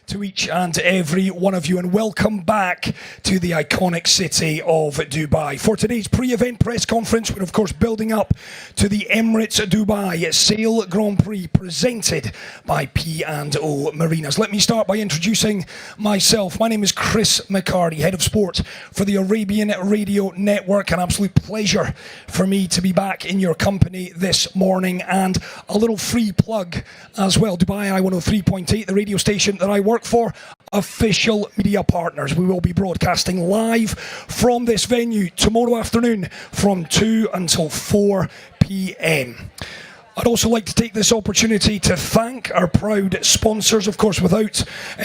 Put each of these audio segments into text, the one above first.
to each and every one of you, and welcome back to the iconic city of Dubai. For today's pre-event press conference, we're of course building up to the Emirates Dubai Sail Grand Prix presented by P&O Marinas. Let me start by introducing myself. My name is Chris McCarty, Head of Sport for the Arabian Radio Network. An absolute pleasure for me to be back in your company this morning, and a little free plug as well. Dubai I-103.8, the radio station that I work for, official media partners. We will be broadcasting live from this venue tomorrow afternoon from 2 until 4 p.m. I'd also like to take this opportunity to thank our proud sponsors. Of course, without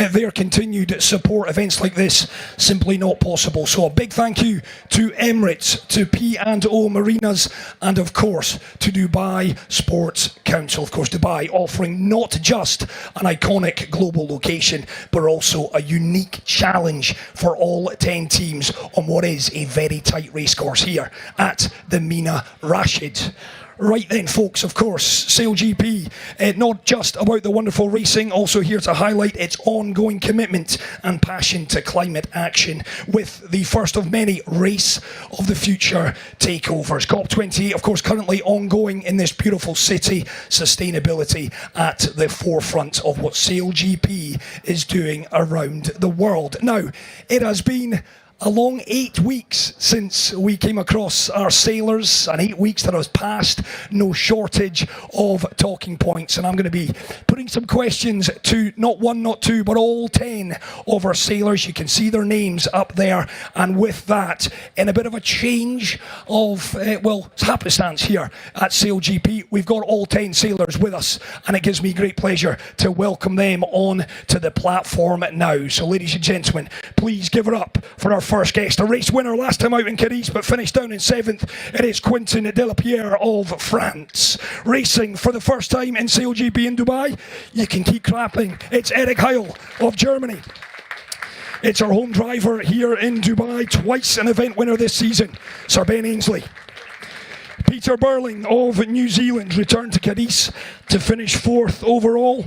their continued support, events like this simply not possible. So a big thank you to Emirates, to P&O Marinas, and of course to Dubai Sports Council. Of course, Dubai offering not just an iconic global location, but also a unique challenge for all 10 teams on what is a very tight racecourse here at the Mina Rashid. Right then, folks, of course, SailGP, not just about the wonderful racing, also here to highlight its ongoing commitment and passion to climate action with the first of many Race of the Future takeovers. COP28, of course, currently ongoing in this beautiful city, sustainability at the forefront of what SailGP is doing around the world. Now, it has been a long 8 weeks since we came across our sailors, and 8 weeks that has passed, no shortage of talking points. And I'm going to be putting some questions to not one, not two, but all 10 of our sailors. You can see their names up there. And with that, in a bit of a change of, it's happenstance here at SailGP, we've got all 10 sailors with us, and it gives me great pleasure to welcome them on to the platform now. So ladies and gentlemen, please give it up for our first guest, a race winner last time out in Cadiz but finished down in 7th. It is Quentin Delapierre of France. Racing for the first time in SailGP in Dubai, you can keep clapping. It's Eric Heil of Germany. It's our home driver here in Dubai, twice an event winner this season, Sir Ben Ainsley. Peter Burling of New Zealand returned to Cadiz to finish 4th overall,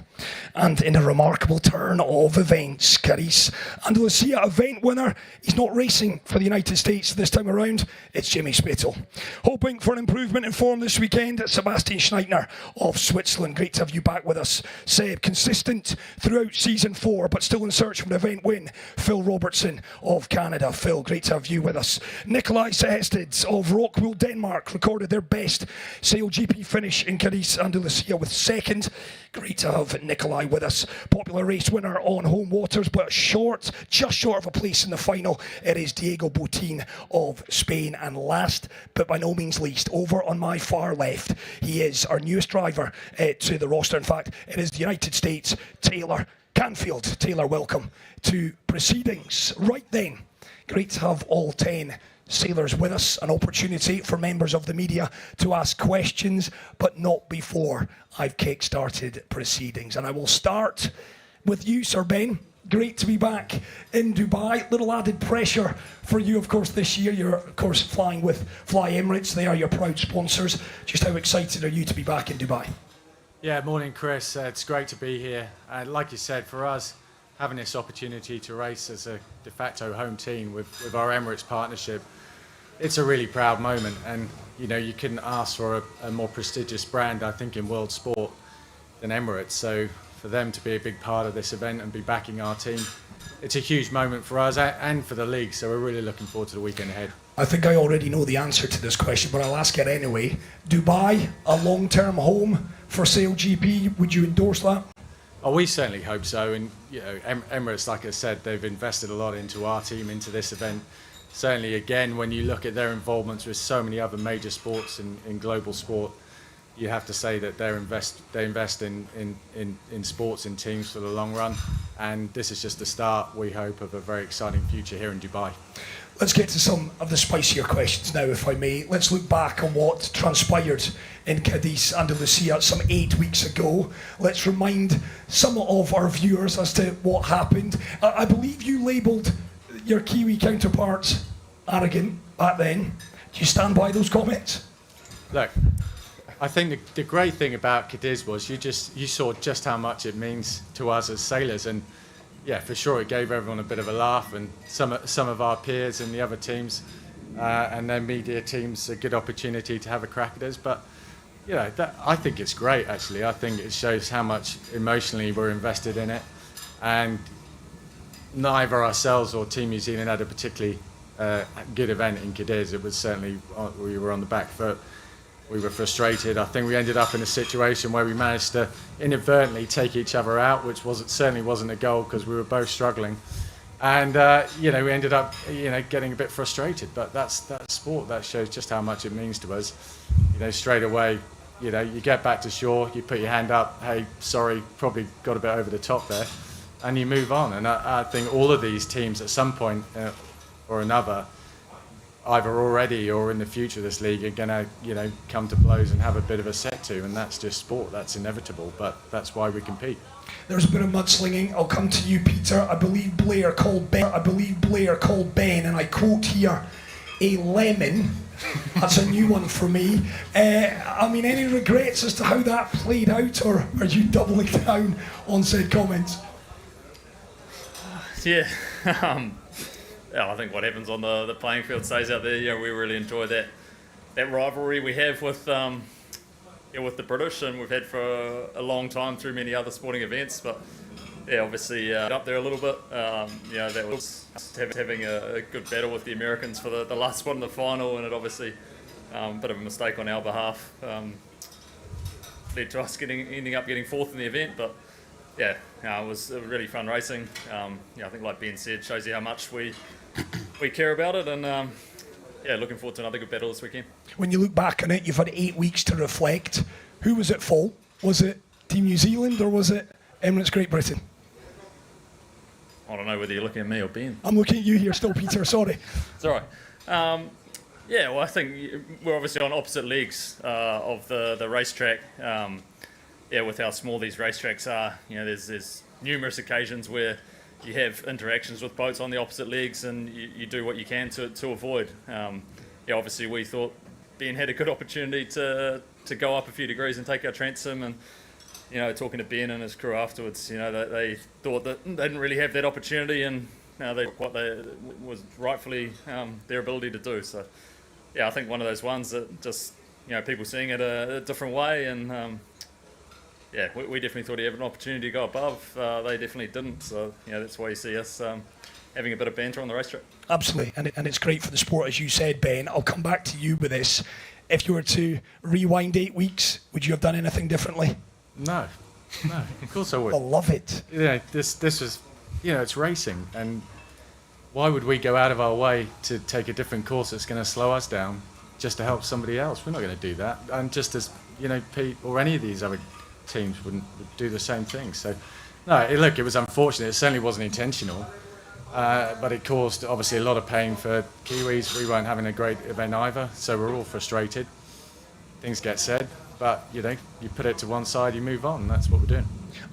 and in a remarkable turn of events, Cadiz Andalusia event winner. He's not racing for the United States this time around. It's Jimmy Spittle. Hoping for an improvement in form this weekend, Sebastian Schneitner of Switzerland. Great to have you back with us, Seb. Consistent throughout season 4, but still in search of an event win, Phil Robertson of Canada. Phil, great to have you with us. Nikolai Sehested of Rockwool, Denmark, recorded their best SailGP finish in Cadiz Andalusia with 2nd. Great to have Nikolai with us. Popular race winner on home waters, but just short of a place in the final. It is Diego Botín of Spain. And last, but by no means least, over on my far left, he is our newest driver to the roster. In fact, it is the United States, Taylor Canfield. Taylor, welcome to proceedings. Right then, great to have all 10 sailors with us, an opportunity for members of the media to ask questions, but not before I've kick-started proceedings. And I will start with you, Sir Ben. Great to be back in Dubai. Little added pressure for you, of course, this year. You're, of course, flying with Fly Emirates. They are your proud sponsors. Just how excited are you to be back in Dubai? Yeah, morning, Chris. It's great to be here. Like you said, for us, having this opportunity to race as a de facto home team with our Emirates partnership, it's a really proud moment. And you know, you couldn't ask for a more prestigious brand, I think, in world sport than Emirates. So for them to be a big part of this event and be backing our team, it's a huge moment for us and for the league. So we're really looking forward to the weekend ahead. I think I already know the answer to this question, but I'll ask it anyway. Dubai, a long-term home for SailGP, would you endorse that? Oh, we certainly hope so. And you know, Emirates, like I said, they've invested a lot into our team, into this event. Certainly, again, when you look at their involvements with so many other major sports in global sport, you have to say that they invest in sports, in teams for the long run. And this is just the start, we hope, of a very exciting future here in Dubai. Let's get to some of the spicier questions now, if I may. Let's look back on what transpired in Cadiz Andalusia some 8 weeks ago. Let's remind some of our viewers as to what happened. I believe you labelled your Kiwi counterparts arrogant back then. Do you stand by those comments? Look, I think the great thing about Cadiz was you saw just how much it means to us as sailors, and yeah, for sure it gave everyone a bit of a laugh, and some of our peers in the other teams and their media teams a good opportunity to have a crack at us. But you know, I think it's great actually. I think it shows how much emotionally we're invested in it, and neither ourselves or Team New Zealand had a particularly good event in Cadiz. It was certainly, we were on the back foot. We were frustrated. I think we ended up in a situation where we managed to inadvertently take each other out, which certainly wasn't a goal because we were both struggling. And you know, we ended up, you know, getting a bit frustrated. But that's sport. That shows just how much it means to us. You know, straight away, you know, you get back to shore, you put your hand up, hey, sorry, probably got a bit over the top there, and you move on. And I think all of these teams at some point or another, either already or in the future of this league, are going to, you know, come to blows and have a bit of a set to, and that's just sport. That's inevitable, but that's why we compete. There's a bit of mudslinging. I'll come to you, Peter. I believe Blair called Ben, and I quote here, a lemon. That's a new one for me. I mean, any regrets as to how that played out, or are you doubling down on said comments? Yeah. Yeah, I think what happens on the playing field stays out there. You know, we really enjoy that rivalry we have with the British, and we've had for a long time through many other sporting events. But yeah, obviously up there a little bit. You know, that was having a good battle with the Americans for the last spot in the final, and it obviously a bit of a mistake on our behalf led to us ending up getting fourth in the event. But yeah, it was really fun racing. Yeah, I think like Ben said, shows you how much we care about it, and yeah, looking forward to another good battle this weekend. When you look back on it, you've had 8 weeks to reflect. Who was at fault? Was it Team New Zealand or was it Emirates Great Britain? I don't know whether you're looking at me or Ben. I'm looking at you here still, Peter, sorry. It's all right. Yeah, well, I think we're obviously on opposite legs of the racetrack. Yeah, with how small these racetracks are, you know, there's numerous occasions where you have interactions with boats on the opposite legs, and you do what you can to avoid. Yeah, obviously we thought Ben had a good opportunity to go up a few degrees and take our transom, and you know, talking to Ben and his crew afterwards, you know, they thought that they didn't really have that opportunity, and what they was rightfully their ability to do. So yeah, I think one of those ones that just, you know, people seeing it a different way, and yeah, we definitely thought he had an opportunity to go above. They definitely didn't. So, you know, that's why you see us having a bit of banter on the racetrack. Absolutely, and it's great for the sport, as you said, Ben. I'll come back to you with this. If you were to rewind 8 weeks, would you have done anything differently? No, of course I would. I love it. You know, this was, you know, it's racing, and why would we go out of our way to take a different course that's going to slow us down just to help somebody else? We're not going to do that. And just as, you know, Pete or any of these other teams would do the same thing. So, no, look, it was unfortunate. It certainly wasn't intentional, but it caused obviously a lot of pain for Kiwis. We weren't having a great event either, so we're all frustrated. Things get said, but you know, you put it to one side, you move on. That's what we're doing.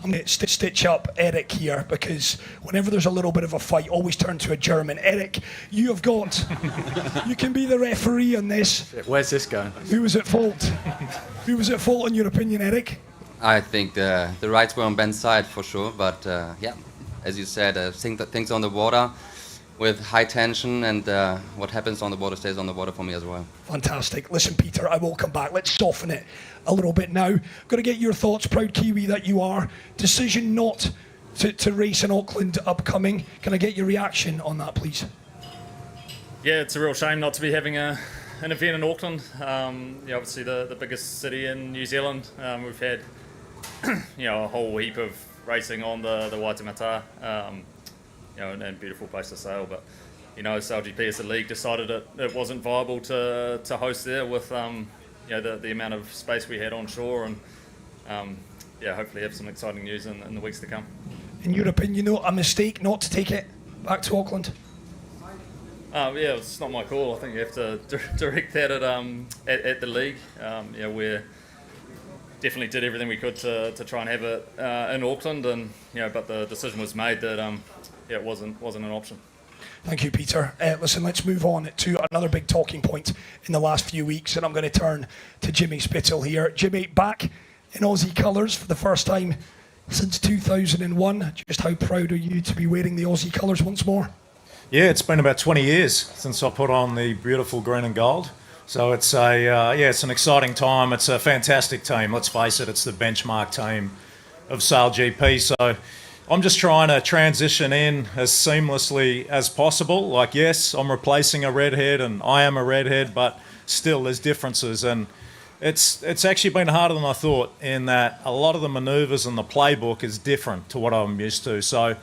I'm going to stitch up Eric here, because whenever there's a little bit of a fight, always turn to a German. Eric, you have got, you can be the referee on this. Where's this going? Who was at fault? Who was at fault in your opinion, Eric? I think the rights were on Ben's side for sure, but yeah, as you said, things on the water with high tension, and what happens on the water stays on the water for me as well. Fantastic. Listen, Peter, I will come back. Let's soften it a little bit now. Got to get your thoughts, proud Kiwi that you are. Decision not to race in Auckland upcoming. Can I get your reaction on that, please? Yeah, it's a real shame not to be having an event in Auckland. Yeah, obviously the biggest city in New Zealand. We've had you know, a whole heap of racing on the Waitemata, you know, and beautiful place to sail. But you know, SailGP as a league decided it wasn't viable to host there with you know, the amount of space we had on shore, and yeah, hopefully have some exciting news in the weeks to come. In your opinion, though, a mistake not to take it back to Auckland? Yeah, it's not my call. I think you have to direct that at the league. You know, we definitely did everything we could to try and have it in Auckland, and you know, but the decision was made that yeah, it wasn't an option. Thank you, Peter. Listen, let's move on to another big talking point in the last few weeks, and I'm going to turn to Jimmy Spittle here. Jimmy, back in Aussie colours for the first time since 2001. Just how proud are you to be wearing the Aussie colours once more? Yeah, it's been about 20 years since I put on the beautiful green and gold. So it's it's an exciting time. It's a fantastic team. Let's face it, it's the benchmark team of SailGP. So I'm just trying to transition in as seamlessly as possible. Like, yes, I'm replacing a redhead and I am a redhead, but still there's differences. And it's actually been harder than I thought, in that a lot of the manoeuvres and the playbook is different to what I'm used to. So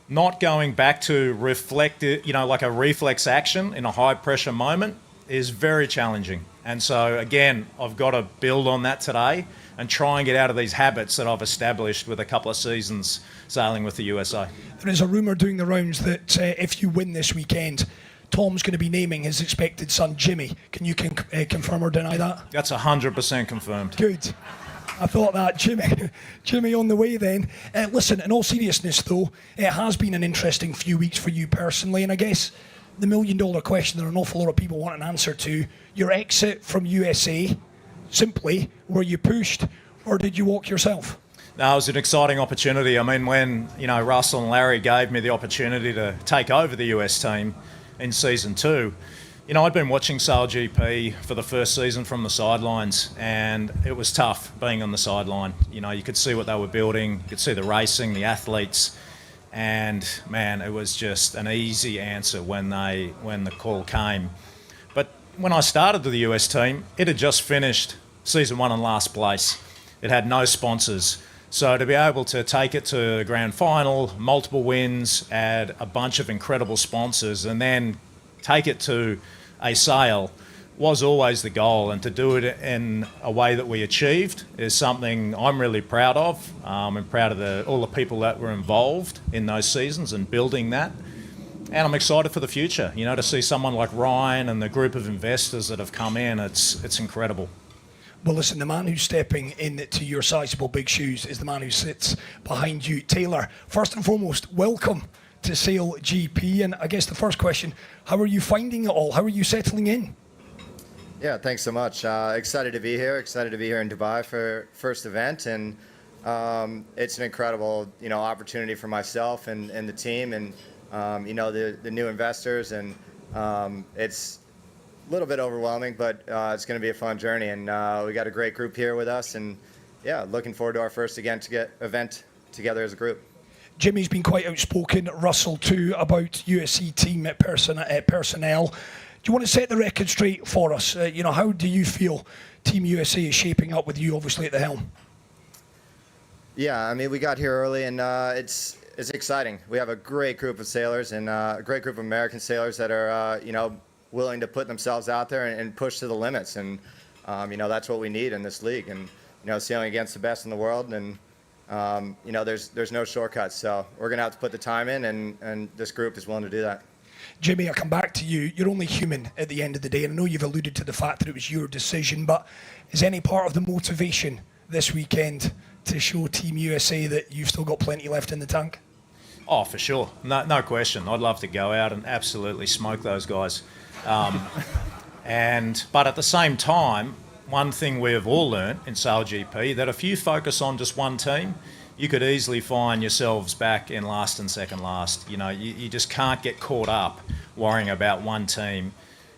not going back to reflect it, like a reflex action in a high pressure moment is very challenging. And so again, I've got to build on that today and try and get out of these habits that I've established with a couple of seasons sailing with the USA. There is a rumour doing the rounds that if you win this weekend, Tom's going to be naming his expected son Jimmy. Can you confirm or deny that? That's 100% confirmed. Good. I thought that. Jimmy on the way then. Listen, in all seriousness though, it has been an interesting few weeks for you personally, and I guess the $1 million question that an awful lot of people want an answer to, your exit from USA, simply, were you pushed or did you walk yourself? No, it was an exciting opportunity. I mean, when Russell and Larry gave me the opportunity to take over the US team in season 2, I'd been watching SailGP for the first season from the sidelines, and it was tough being on the sideline. You could see what they were building, you could see the racing, the athletes, and man, it was just an easy answer when the call came. But when I started with the US team, it had just finished season 1 in last place. It had no sponsors. So to be able to take it to the grand final, multiple wins, add a bunch of incredible sponsors, and then take it to a sail was always the goal. And to do it in a way that we achieved is something I'm really proud of. I'm proud of all the people that were involved in those seasons and building that. And I'm excited for the future, to see someone like Ryan and the group of investors that have come in. It's incredible. Well, listen, the man who's stepping into your sizable big shoes is the man who sits behind you. Taylor, first and foremost, welcome to SailGP. And I guess the first question, how are you finding it all? How are you settling in? Yeah, thanks so much. Excited to be here. Excited to be here in Dubai for first event. And it's an incredible, opportunity for myself and the team and, the new investors. And it's a little bit overwhelming, but it's going to be a fun journey, and we got a great group here with us, and yeah, looking forward to our first event together as a group. Jimmy's been quite outspoken, Russell too, about USC team personnel. Do you want to set the record straight for us? How do you feel Team USA is shaping up with you obviously at the helm? Yeah, I mean, we got here early, and it's exciting. We have a great group of sailors and a great group of American sailors that are willing to put themselves out there and push to the limits, and that's what we need in this league. And sailing against the best in the world, and there's no shortcuts. So we're gonna have to put the time in, and this group is willing to do that. Jimmy, I come back to you. You're only human at the end of the day, and I know you've alluded to the fact that it was your decision, but is any part of the motivation this weekend to show Team USA that you've still got plenty left in the tank? Oh, for sure. No question. I'd love to go out and absolutely smoke those guys. But at the same time, one thing we have all learnt in SailGP, that if you focus on just one team, you could easily find yourselves back in last and second last. You just can't get caught up worrying about one team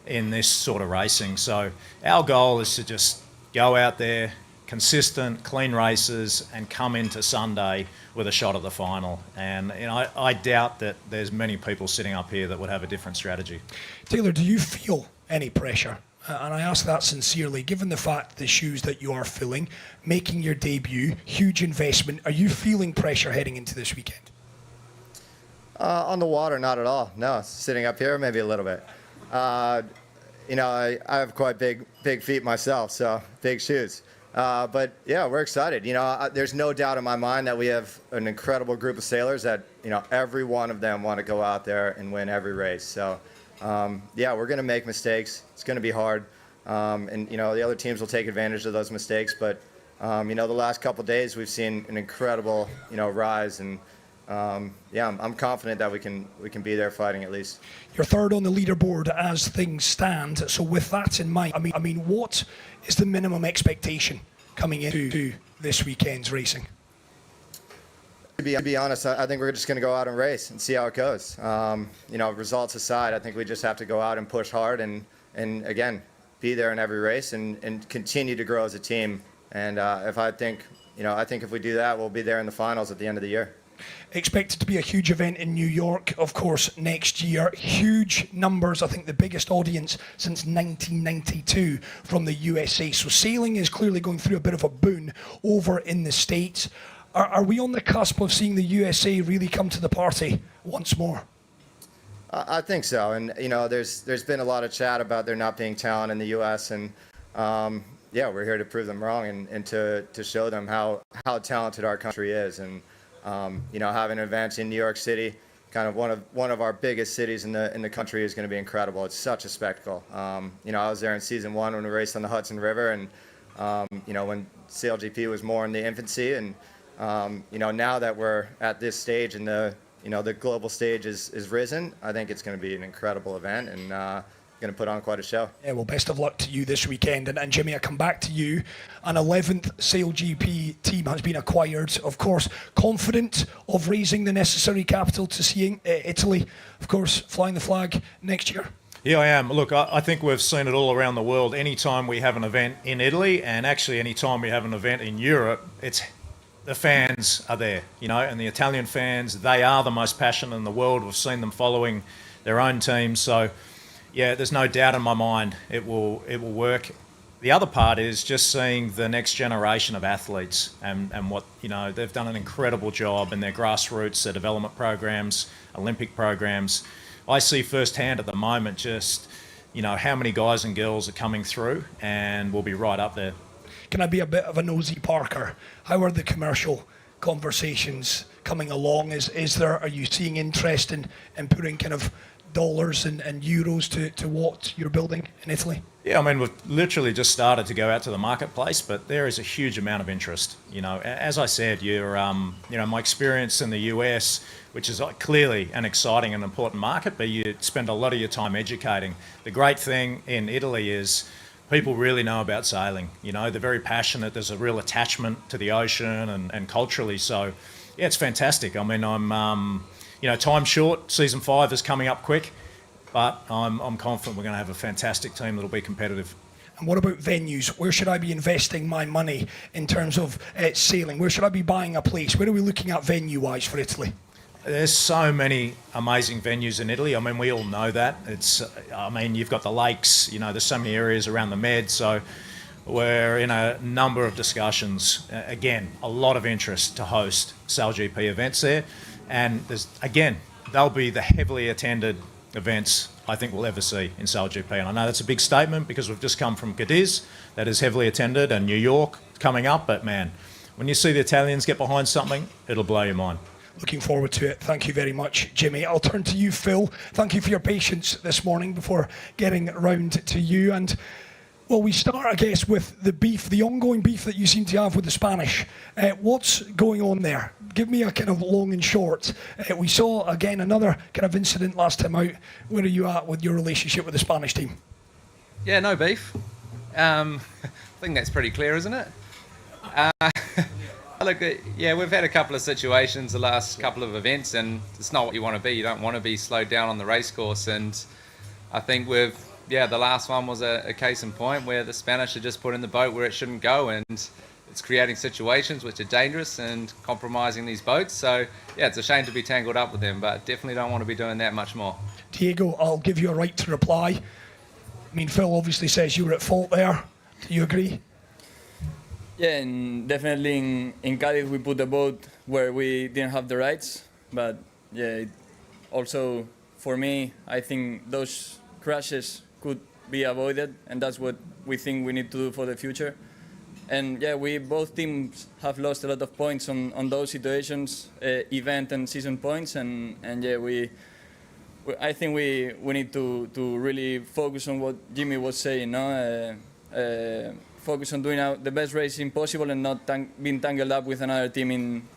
in this sort of racing. So our goal is to just go out there, consistent, clean races, and come into Sunday with a shot at the final. And I doubt that there's many people sitting up here that would have a different strategy. Taylor, do you feel any pressure? And I ask that sincerely, given the fact the shoes that you are filling, making your debut, huge investment, are you feeling pressure heading into this weekend? On the water, not at all. No, sitting up here, maybe a little bit. I have quite big feet myself, so big shoes. But yeah, we're excited. There's no doubt in my mind that we have an incredible group of sailors that, every one of them want to go out there and win every race. So yeah, we're going to make mistakes. It's going to be hard. And the other teams will take advantage of those mistakes. But, the last couple of days we've seen an incredible, rise. And yeah, I'm confident that we can be there fighting at least. You're third on the leaderboard as things stand. So with that in mind, I mean, what is the minimum expectation coming into this weekend's racing? To be honest, I think we're just going to go out and race and see how it goes. You know, results aside, I think we just have to go out and push hard and again, be there in every race and continue to grow as a team. And I think if we do that, we'll be there in the finals at the end of the year. Expected to be a huge event in New York, of course, next year. Huge numbers, I think the biggest audience since 1992 from the USA. So sailing is clearly going through a bit of a boom over in the States. Are we on the cusp of seeing the USA really come to the party once more? I think so. And, you know, there's been a lot of chat about there not being talent in the US. And, yeah, we're here to prove them wrong and to show them how talented our country is. And, you know, having events in New York City, kind of one of our biggest cities in the country, is going to be incredible. It's such a spectacle. You know, I was there in season 1 when we raced on the Hudson River, and you know, when SailGP was more in the infancy, and you know, now that we're at this stage and the global stage is risen, I think it's going to be an incredible event and going to put on quite a show. Yeah, well, best of luck to you this weekend. And Jimmy, I come back to you. An 11th SailGP team has been acquired. Of course, confident of raising the necessary capital to see Italy, of course, flying the flag next year. Yeah, I am. Look, I think we've seen it all around the world. Anytime we have an event in Italy, and actually anytime we have an event in Europe, the fans are there, you know, and the Italian fans, they are the most passionate in the world. We've seen them following their own teams. So, yeah, there's no doubt in my mind it will work. The other part is just seeing the next generation of athletes and what, you know, they've done an incredible job in their grassroots, their development programs, Olympic programs. I see firsthand at the moment just, you know, how many guys and girls are coming through, and we'll be right up there. Can I be a bit of a nosy Parker? How are the commercial conversations coming along? Are you seeing interest in putting kind of dollars and euros to what you're building in Italy? Yeah, I mean, we've literally just started to go out to the marketplace, but there is a huge amount of interest. You know, as I said, you know, my experience in the US, which is clearly an exciting and important market, but you spend a lot of your time educating. The great thing in Italy is people really know about sailing. You know, they're very passionate. There's a real attachment to the ocean and culturally. So, yeah, it's fantastic. I mean, you know, time's short. Season 5 is coming up quick, but I'm confident we're going to have a fantastic team that'll be competitive. And what about venues? Where should I be investing my money in terms of sailing? Where should I be buying a place? Where are we looking at venue-wise for Italy? There's so many amazing venues in Italy. I mean, we all know that. I mean, you've got the lakes, you know, there's so many areas around the Med, so we're in a number of discussions. Again, a lot of interest to host SailGP events there. And they'll be the heavily attended events I think we'll ever see in SailGP. And I know that's a big statement because we've just come from Cadiz, that is heavily attended, and New York coming up. But man, when you see the Italians get behind something, it'll blow your mind. Looking forward to it. Thank you very much, Jimmy. I'll turn to you, Phil. Thank you for your patience this morning before getting round to you. And, well, we start, I guess, with the ongoing beef that you seem to have with the Spanish. What's going on there? Give me a kind of long and short. We saw, again, another kind of incident last time out. Where are you at with your relationship with the Spanish team? Yeah, no beef. I think that's pretty clear, isn't it? Look, yeah, we've had a couple of situations the last couple of events, and it's not what you want to be. You don't want to be slowed down on the race course, and I think the last one was a case in point where the Spanish are just put in the boat where it shouldn't go, and it's creating situations which are dangerous and compromising these boats. So, yeah, it's a shame to be tangled up with them, but definitely don't want to be doing that much more. Diego, I'll give you a right to reply. I mean, Phil obviously says you were at fault there. Do you agree? Yeah, and definitely in Cadiz we put the boat where we didn't have the rights. But yeah, also for me, I think those crashes could be avoided, and that's what we think we need to do for the future. And yeah, both teams have lost a lot of points on those situations, event and season points, and yeah, I think we need to really focus on what Jimmy was saying, no? Focus on doing the best racing possible and not being tangled up with another team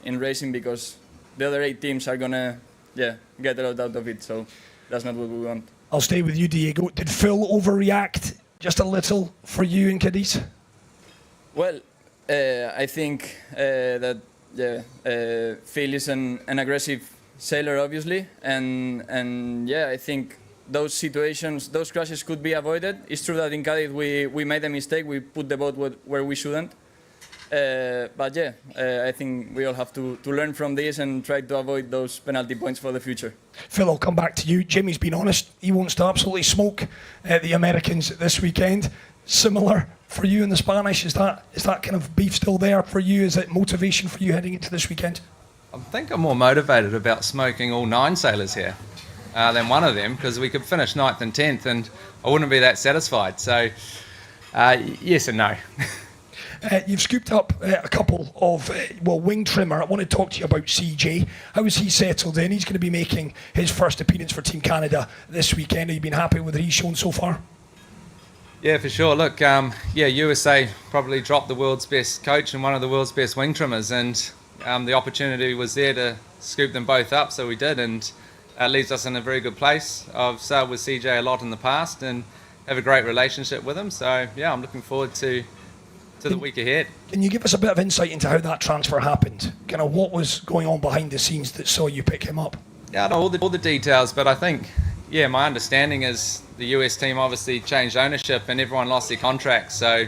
in racing, because the other 8 teams are gonna get a lot out of it. So that's not what we want. I'll stay with you, Diego. Did Phil overreact just a little for you in Cadiz? Well, I think that Phil is an aggressive sailor, obviously, and I think those situations, those crashes could be avoided. It's true that in Cadiz we made a mistake. We put the boat where we shouldn't. I think we all have to learn from this and try to avoid those penalty points for the future. Phil, I'll come back to you. Jimmy's been honest. He wants to absolutely smoke the Americans this weekend. Similar for you in the Spanish? Is that kind of beef still there for you? Is it motivation for you heading into this weekend? I think I'm more motivated about smoking all 9 sailors here than one of them, because we could finish 9th and 10th and I wouldn't be that satisfied. So, yes and no. You've scooped up a couple of, wing trimmer. I want to talk to you about CJ. How has he settled in? He's going to be making his first appearance for Team Canada this weekend. Have you been happy with what he's shown so far? Yeah, for sure. Look, USA probably dropped the world's best coach and one of the world's best wing trimmers, and the opportunity was there to scoop them both up, so we did, and it leaves us in a very good place. I've sailed with CJ a lot in the past and have a great relationship with him, so yeah, I'm looking forward to the week ahead. Can you give us a bit of insight into how that transfer happened? Kind of what was going on behind the scenes that saw you pick him up? Yeah, I don't know all the details, but I think, my understanding is the US team obviously changed ownership and everyone lost their contracts, so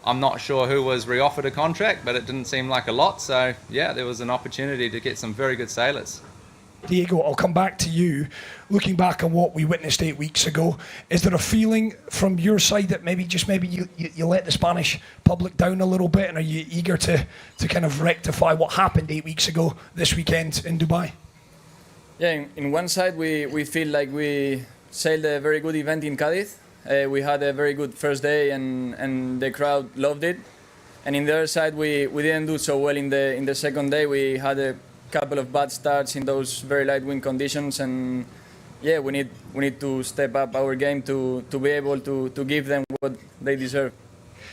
I'm not sure who was re-offered a contract, but it didn't seem like a lot, so yeah, there was an opportunity to get some very good sailors. Diego, I'll come back to you. Looking back on what we witnessed 8 weeks ago, is there a feeling from your side that maybe you let the Spanish public down a little bit, and are you eager to kind of rectify what happened 8 weeks ago this weekend in Dubai? Yeah, in one side we feel like we sailed a very good event in Cadiz. We had a very good first day and the crowd loved it. And in the other side we didn't do so well in the second day. We had a couple of bad starts in those very light wind conditions, and we need to step up our game to be able to give them what they deserve.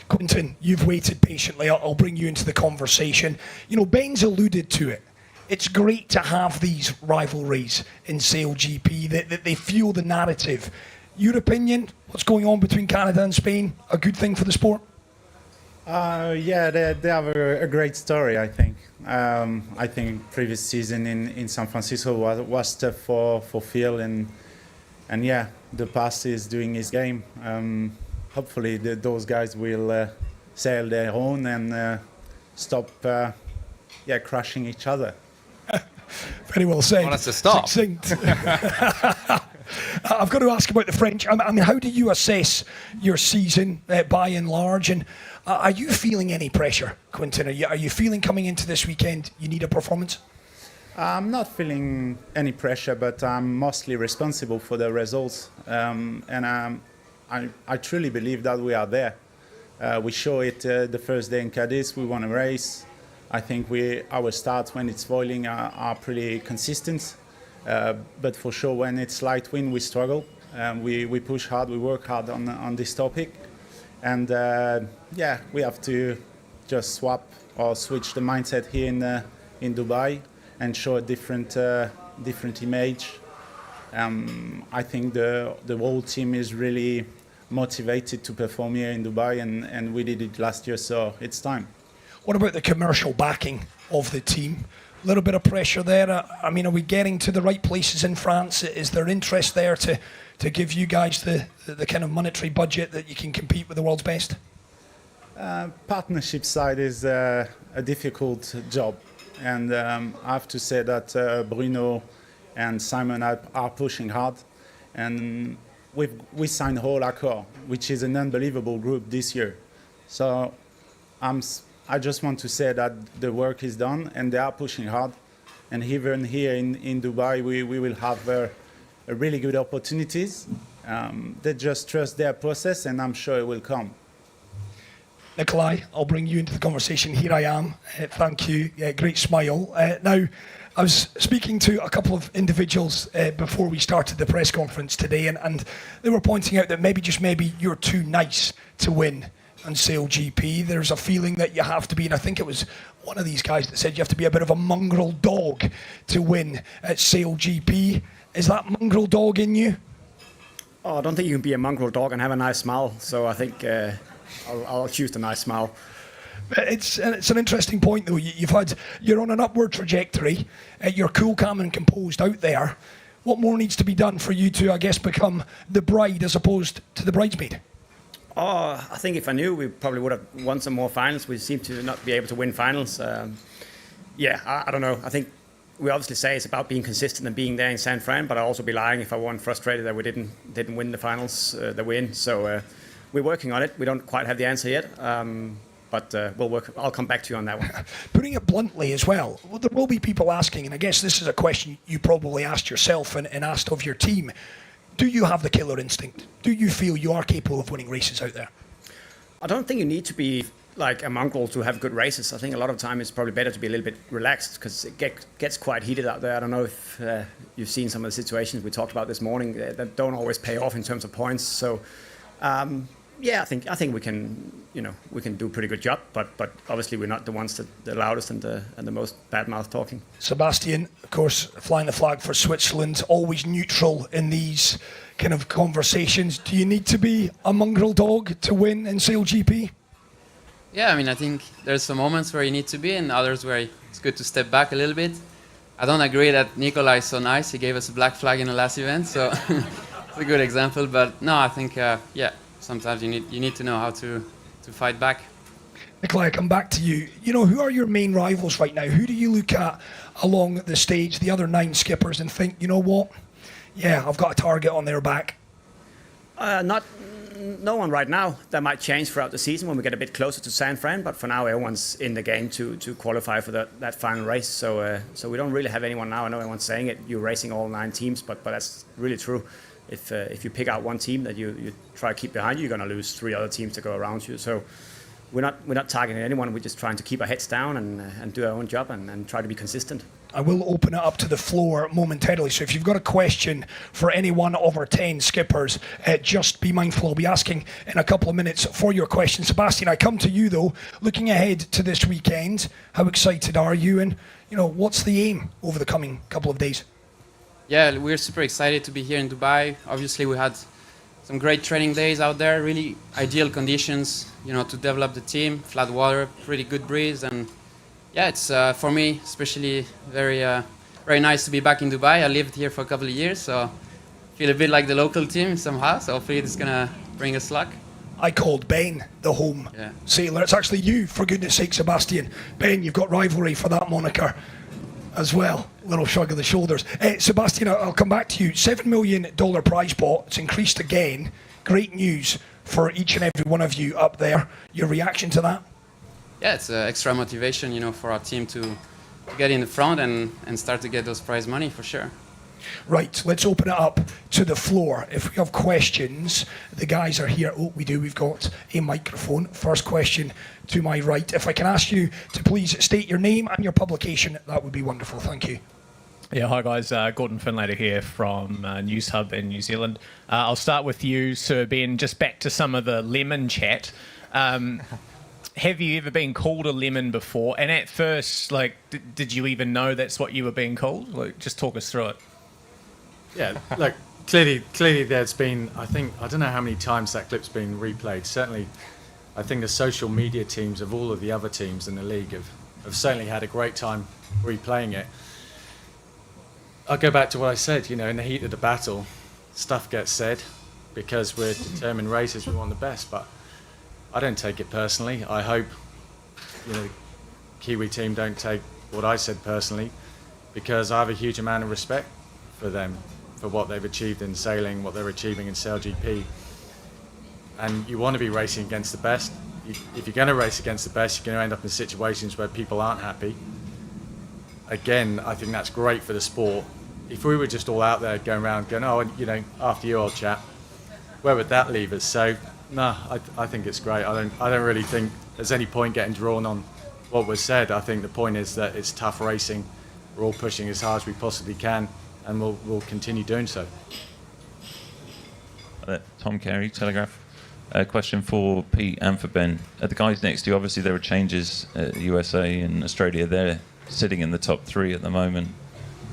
Quinton, you've waited patiently. I'll bring you into the conversation. Ben's alluded to it. It's great to have these rivalries in SailGP, that they fuel the narrative. Your opinion, what's going on between Canada and Spain, a good thing for the sport? They have a great story, I think. I think previous season in San Francisco was tough for Phil, and the past is doing his game. Hopefully those guys will sail their own and stop crushing each other. Very well said. Want us to stop? Succinct. I've got to ask about the French. I mean, how do you assess your season by and large? And are you feeling any pressure, Quinton? Are you feeling coming into this weekend you need a performance? I'm not feeling any pressure, but I'm mostly responsible for the results. I truly believe that we are there. We show it the first day in Cadiz. We won a race. I think our starts when it's foiling are pretty consistent. But for sure, when it's light wind, we struggle. We push hard, we work hard on this topic. And we have to just swap or switch the mindset here in Dubai and show a different image. I think the whole team is really motivated to perform here in Dubai, and we did it last year, so it's time. What about the commercial backing of the team? A little bit of pressure there. I mean, are we getting to the right places in France? Is there interest there to give you guys the kind of monetary budget that you can compete with the world's best? Partnership side is a difficult job, and I have to say that Bruno and Simon are pushing hard, and we signed Whole Accord, which is an unbelievable group this year. So I just want to say that the work is done and they are pushing hard. And even here in Dubai, we will have a really good opportunities. They just trust their process, and I'm sure it will come. Nikolai, I'll bring you into the conversation. Here I am. Thank you. Great smile. Now, I was speaking to a couple of individuals before we started the press conference today, and they were pointing out that maybe you're too nice to win on SailGP. There's a feeling that you have to be, and I think it was one of these guys that said you have to be a bit of a mongrel dog to win at SailGP. Is that mongrel dog in you? Oh, I don't think you can be a mongrel dog and have a nice smile, so I think I'll choose the nice smile. It's an interesting point, though. You're on an upward trajectory. You're cool, calm, and composed out there. What more needs to be done for you to, I guess, become the bride as opposed to the bridesmaid? Oh, I think if I knew, we probably would have won some more finals. We seem to not be able to win finals. I don't know. I think we obviously say it's about being consistent and being there in San Fran, but I'd also be lying if I wasn't frustrated that we didn't win the finals that we're in. So we're working on it. We don't quite have the answer yet. But we'll work. I'll come back to you on that one. Putting it bluntly as well, there will be people asking, and I guess this is a question you probably asked yourself and asked of your team. Do you have the killer instinct? Do you feel you are capable of winning races out there? I don't think you need to be like a mongrel to have good races. I think a lot of time it's probably better to be a little bit relaxed because it gets quite heated out there. I don't know if you've seen some of the situations we talked about this morning that don't always pay off in terms of points. So. I think we can do a pretty good job, but obviously we're not the ones the loudest and the most bad-mouth talking. Sebastian, of course, flying the flag for Switzerland, always neutral in these kind of conversations. Do you need to be a mongrel dog to win in SailGP? Yeah, I mean, I think there's some moments where you need to be and others where it's good to step back a little bit. I don't agree that Nikolai is so nice. He gave us a black flag in the last event, so it's a good example. But no, I think, sometimes you need to know how to fight back. Nikolai, I come back to you. Who are your main rivals right now? Who do you look at along the stage, the other 9 skippers, and think, you know what? Yeah, I've got a target on their back. No one right now. That might change throughout the season when we get a bit closer to San Fran, but for now everyone's in the game to qualify for that final race. So we don't really have anyone now. I know everyone's saying it. You're racing all 9 teams, but that's really true. If you pick out one team that you try to keep behind you, you're going to lose 3 other teams to go around you. So we're not targeting anyone. We're just trying to keep our heads down and do our own job and try to be consistent. I will open it up to the floor momentarily. So if you've got a question for any one of our 10 skippers, just be mindful. I'll be asking in a couple of minutes for your question. Sebastian, I come to you though. Looking ahead to this weekend, how excited are you? And what's the aim over the coming couple of days? Yeah, we're super excited to be here in Dubai. Obviously, we had some great training days out there, really ideal conditions, to develop the team, flat water, pretty good breeze. And yeah, it's for me, especially very nice to be back in Dubai. I lived here for a couple of years, so I feel a bit like the local team somehow. So hopefully it's going to bring us luck. I called Ben the home sailor. It's actually you, for goodness sake, Sebastian. Ben, you've got rivalry for that moniker as well. Little shrug of the shoulders. Sebastian, I'll come back to you. $7 million prize pot. It's increased again. Great news for each and every one of you up there. Your reaction to that? Yeah, it's extra motivation, for our team to get in the front and start to get those prize money for sure. Right, let's open it up to the floor. If we have questions, the guys are here. Oh, we do. We've got a microphone. First question to my right. If I can ask you to please state your name and your publication, that would be wonderful. Thank you. Yeah, hi guys. Gordon Finlater here from News Hub in New Zealand. I'll start with you, Sir Ben, just back to some of the lemon chat. Have you ever been called a lemon before? And at first, did you even know that's what you were being called? Just talk us through it. Yeah, look, clearly there's been, I don't know how many times that clip's been replayed. Certainly, I think the social media teams of all of the other teams in the league have certainly had a great time replaying it. I'll go back to what I said, in the heat of the battle, stuff gets said because we're determined racers, we want the best, but I don't take it personally. I hope, the Kiwi team don't take what I said personally, because I have a huge amount of respect for them, for what they've achieved in sailing, what they're achieving in SailGP. And you want to be racing against the best. If you're going to race against the best, you're going to end up in situations where people aren't happy. Again, I think that's great for the sport. If we were just all out there going around going, after you, old chap, where would that leave us? So, no, I think it's great. I don't really think there's any point getting drawn on what was said. I think the point is that it's tough racing. We're all pushing as hard as we possibly can, and we'll continue doing so. Tom Carey, Telegraph. A question for Pete and for Ben. The guys next to you, obviously there are changes at USA and Australia. They're sitting in the top 3 at the moment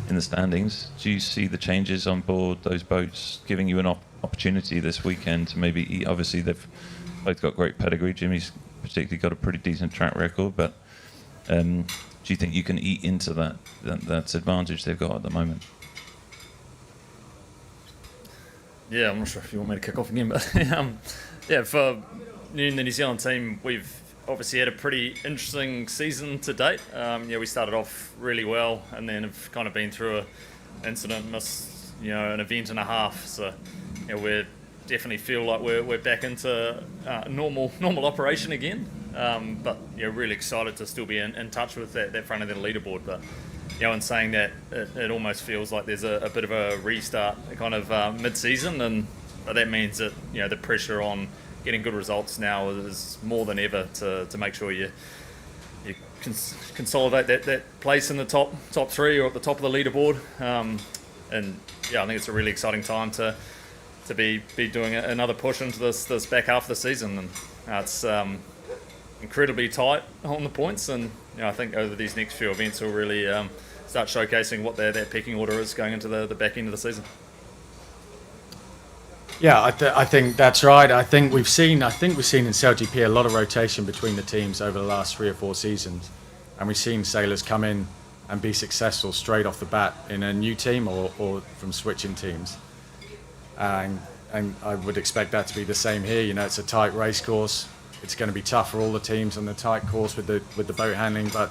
in the standings. Do you see the changes on board those boats giving you an opportunity this weekend to maybe eat? Obviously they've both got great pedigree. Jimmy's particularly got a pretty decent track record, but do you think you can eat into that advantage they've got at the moment? Yeah, I'm not sure if you want me to kick off again, but yeah, for the New Zealand team, we've obviously had a pretty interesting season to date. Yeah, we started off really well, and then have kind of been through an incident, missed an event and a half. So we definitely feel like we're back into normal operation again. But really excited to still be in touch with that front of the leaderboard. But in saying that, it almost feels like there's a bit of a restart kind of mid-season, and that means that the pressure on getting good results now is more than ever to make sure you consolidate that place in the top three or at the top of the leaderboard. And I think it's a really exciting time to be doing another push into this back half of the season, and it's incredibly tight on the points, and I think over these next few events will really start showcasing what their pecking order is going into the back end of the season. Yeah, I think that's right. I think we've seen in SailGP a lot of rotation between the teams over the last 3 or 4 seasons, and we've seen sailors come in and be successful straight off the bat in a new team or from switching teams. And I would expect that to be the same here. It's a tight race course. It's going to be tough for all the teams on the tight course with the boat handling, but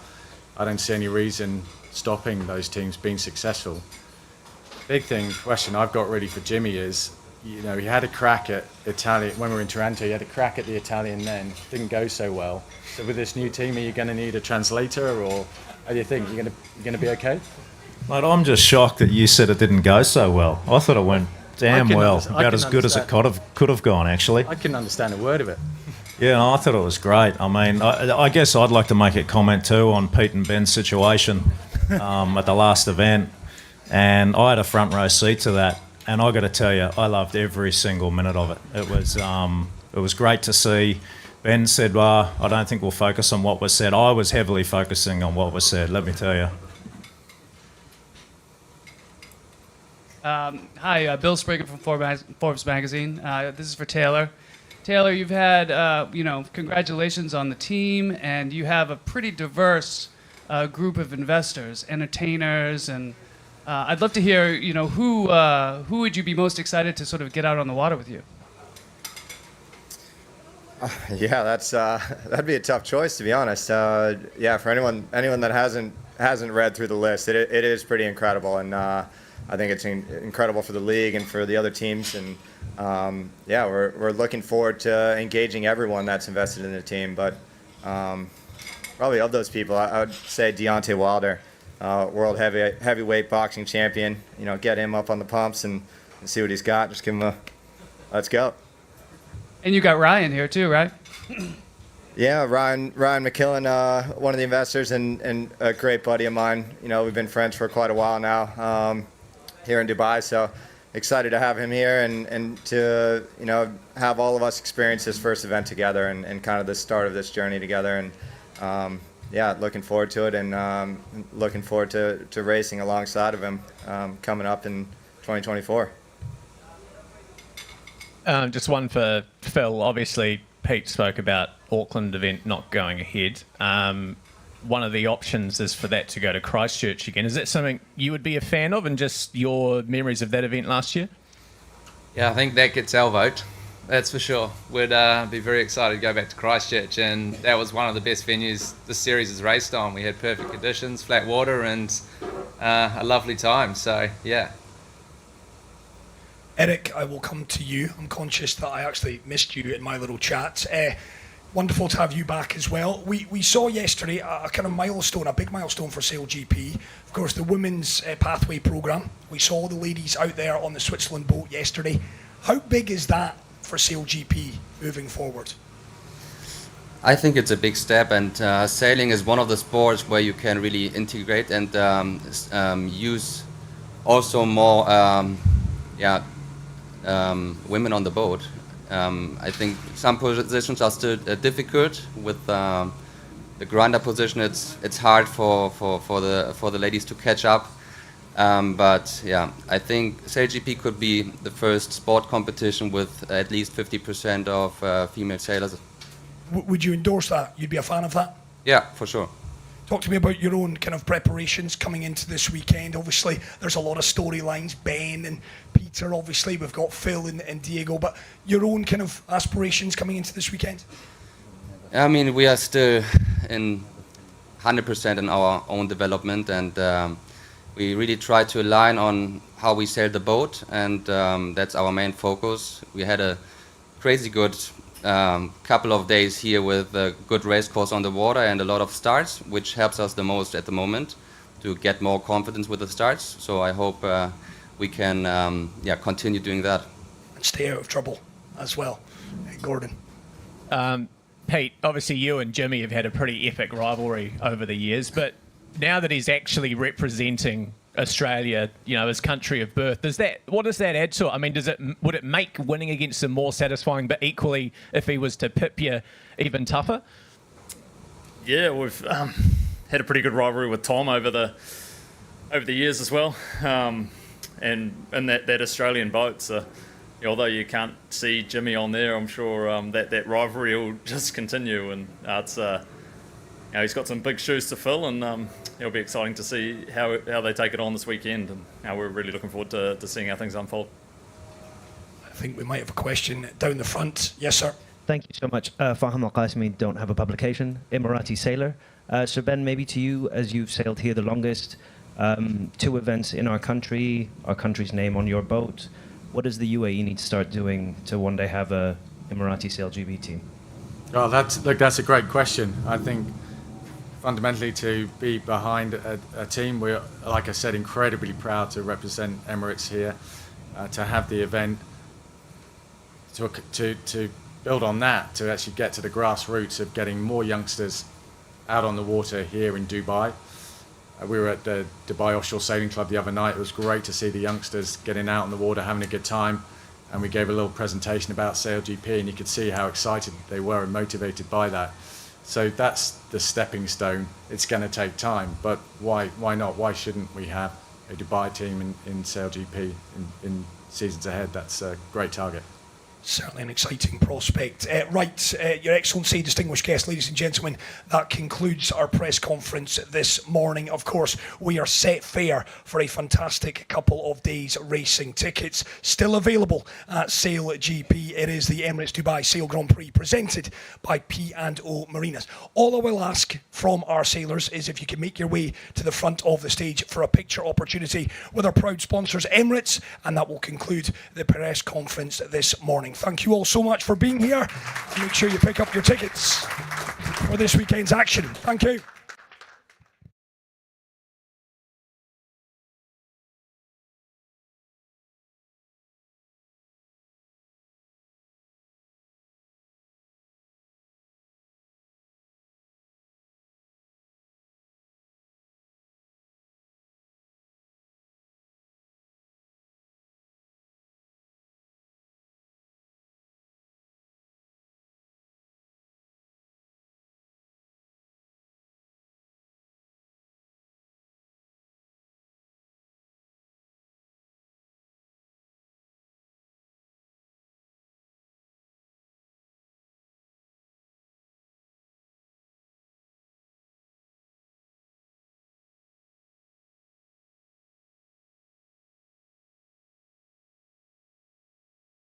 I don't see any reason stopping those teams being successful. Big question I've got really for Jimmy is, he had a crack at Italian when we were in Taranto. He had a crack at the Italian men. Didn't go so well. So with this new team, are you going to need a translator, or how do you think you're going to be okay? Mate, I'm just shocked that you said it didn't go so well. I thought it went damn well, about as good as it could have gone, actually. I couldn't understand a word of it. Yeah, I thought it was great. I mean, I guess I'd like to make a comment too on Pete and Ben's situation at the last event, and I had a front row seat to that. And I got to tell you, I loved every single minute of it. It was great to see. Ben said, "Well, I don't think we'll focus on what was said." I was heavily focusing on what was said. Let me tell you. Hi, Bill Springer from Forbes magazine. This is for Taylor. Taylor, you've had congratulations on the team, and you have a pretty diverse group of investors, entertainers, and I'd love to hear, who would you be most excited to sort of get out on the water with you? Yeah, that'd be a tough choice, to be honest. For anyone that hasn't read through the list, it is pretty incredible, and I think it's incredible for the league and for the other teams. And we're looking forward to engaging everyone that's invested in the team. But probably of those people, I would say Deontay Wilder. World heavyweight boxing champion. Get him up on the pumps and see what he's got. Just give him let's go. And you got Ryan here too, right? Yeah, Ryan McKillen, one of the investors and a great buddy of mine. We've been friends for quite a while now here in Dubai. So excited to have him here and to have all of us experience this first event together and kind of the start of this journey together. And looking forward to it, and looking forward to racing alongside of him coming up in 2024. Just one for Phil. Obviously, Pete spoke about Auckland event not going ahead. One of the options is for that to go to Christchurch again. Is that something you would be a fan of, and just your memories of that event last year? Yeah, I think that gets our vote. That's for sure. We'd be very excited to go back to Christchurch, and that was one of the best venues this series has raced on. We had perfect conditions, flat water, and a lovely time. So, yeah. Eric, I will come to you. I'm conscious that I actually missed you in my little chat. Wonderful to have you back as well. We saw yesterday a kind of milestone, a big milestone for SailGP. Of course, the women's pathway programme. We saw the ladies out there on the Switzerland boat yesterday. How big is that for SailGP moving forward? I think it's a big step, and sailing is one of the sports where you can really integrate and use also more women on the boat. I think some positions are still difficult with the grinder position. It's hard for the ladies to catch up. But yeah, I think SailGP could be the first sport competition with at least 50% of female sailors. Would you endorse that? You'd be a fan of that? Yeah, for sure. Talk to me about your own kind of preparations coming into this weekend. Obviously, there's a lot of storylines. Ben and Peter, obviously, we've got Phil and Diego, but your own kind of aspirations coming into this weekend? I mean, we are still in 100% in our own development, and we really try to align on how we sail the boat, and that's our main focus. We had a crazy good couple of days here with a good race course on the water and a lot of starts, which helps us the most at the moment to get more confidence with the starts. So I hope we can continue doing that. And stay out of trouble as well. Gordon. Pete, obviously you and Jimmy have had a pretty epic rivalry over the years, but now that he's actually representing Australia, you know, his country of birth, what does that add to it? I mean, would it make winning against him more satisfying, but equally, if he was to pip you, even tougher? Yeah, we've had a pretty good rivalry with Tom over the years as well, and that Australian boat. So, although you can't see Jimmy on there, I'm sure that rivalry will just continue, and it's he's got some big shoes to fill, and it'll be exciting to see how they take it on this weekend, and we're really looking forward to seeing how things unfold. I think we might have a question down the front. Yes, sir. Thank you so much. Faham Al-Qasimi, don't have a publication, Emirati sailor. So Ben, maybe to you, as you've sailed here the longest, 2 events in our country's name on your boat. What does the UAE need to start doing to one day have a Emirati SailGP team? Oh, that's a great question. I think fundamentally to be behind a team, we're, like I said, incredibly proud to represent Emirates here, to have the event, to build on that, to actually get to the grassroots of getting more youngsters out on the water here in Dubai. We were at the Dubai Offshore Sailing Club the other night. It was great to see the youngsters getting out on the water, having a good time, and we gave a little presentation about SailGP, and you could see how excited they were and motivated by that. So that's the stepping stone. It's going to take time, but why not? Why shouldn't we have a Dubai team in SailGP in seasons ahead? That's a great target. Certainly an exciting prospect. Right, Your Excellency, distinguished guests, ladies and gentlemen, that concludes our press conference this morning. Of course, we are set fair for a fantastic couple of days racing. Tickets still available at SailGP. It is the Emirates Dubai Sail Grand Prix presented by P&O Marinas. All I will ask from our sailors is if you can make your way to the front of the stage for a picture opportunity with our proud sponsors Emirates, and that will conclude the press conference this morning. Thank you all so much for being here. Make sure you pick up your tickets for this weekend's action. Thank you.